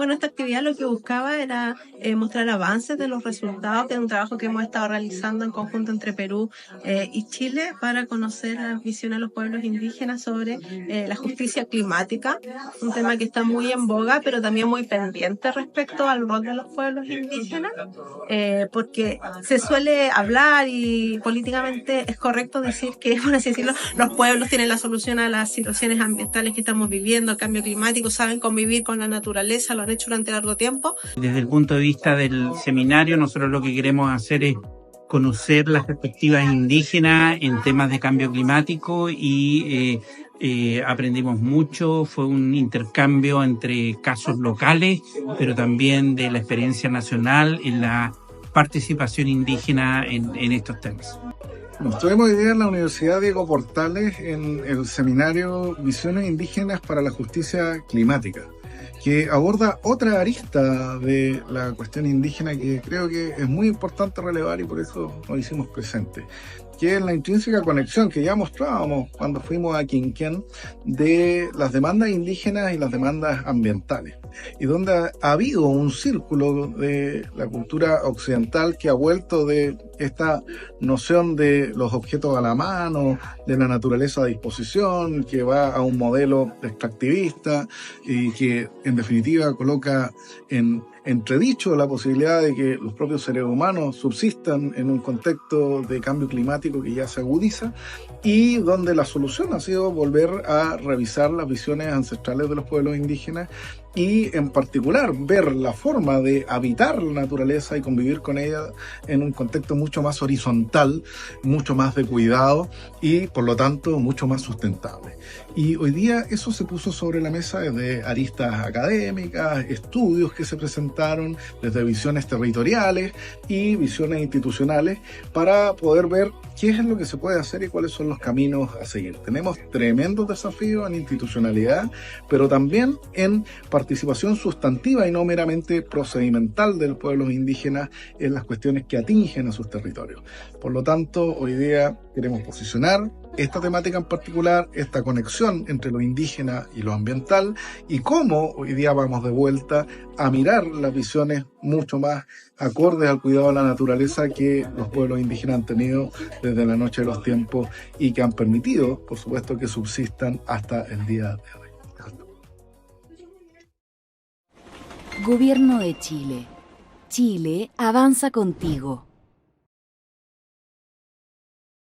Bueno, esta actividad lo que buscaba era mostrar avances de los resultados de un trabajo que hemos estado realizando en conjunto entre Perú y Chile para conocer las visiones de los pueblos indígenas sobre la justicia climática, un tema que está muy en boga, pero también muy pendiente respecto al rol de los pueblos indígenas, porque se suele hablar y políticamente es correcto decir que, por así decirlo, los pueblos tienen la solución a las situaciones ambientales que estamos viviendo, el cambio climático, saben convivir con la naturaleza, lo han hecho durante largo tiempo. Desde el punto de vista del seminario, nosotros lo que queremos hacer es conocer las perspectivas indígenas en temas de cambio climático y aprendimos mucho. Fue un intercambio entre casos locales, pero también de la experiencia nacional en la participación indígena en estos temas. Estuvimos hoy día en la Universidad Diego Portales en el seminario Visiones Indígenas para la Justicia Climática, que aborda otra arista de la cuestión indígena que creo que es muy importante relevar y por eso nos hicimos presentes, que es la intrínseca conexión que ya mostrábamos cuando fuimos a Quinquén de las demandas indígenas y las demandas ambientales, y donde ha habido un círculo de la cultura occidental que ha vuelto de esta noción de los objetos a la mano, de la naturaleza a disposición, que va a un modelo extractivista y que en definitiva coloca en entredicho la posibilidad de que los propios seres humanos subsistan en un contexto de cambio climático que ya se agudiza, y donde la solución ha sido volver a revisar las visiones ancestrales de los pueblos indígenas y en particular ver la forma de habitar la naturaleza y convivir con ella en un contexto mucho más horizontal, mucho más de cuidado y por lo tanto mucho más sustentable. Y hoy día eso se puso sobre la mesa desde aristas académicas, estudios que se presentaron, desde visiones territoriales y visiones institucionales para poder ver qué es lo que se puede hacer y cuáles son los caminos a seguir. Tenemos tremendos desafíos en institucionalidad, pero también en participación sustantiva y no meramente procedimental del pueblo indígena en las cuestiones que atingen a sus territorios. Por lo tanto, hoy día queremos posicionar esta temática en particular, esta conexión entre lo indígena y lo ambiental, y cómo hoy día vamos de vuelta a mirar las visiones mucho más acordes al cuidado de la naturaleza que los pueblos indígenas han tenido desde la noche de los tiempos y que han permitido, por supuesto, que subsistan hasta el día de hoy. Gobierno de Chile. Chile avanza contigo.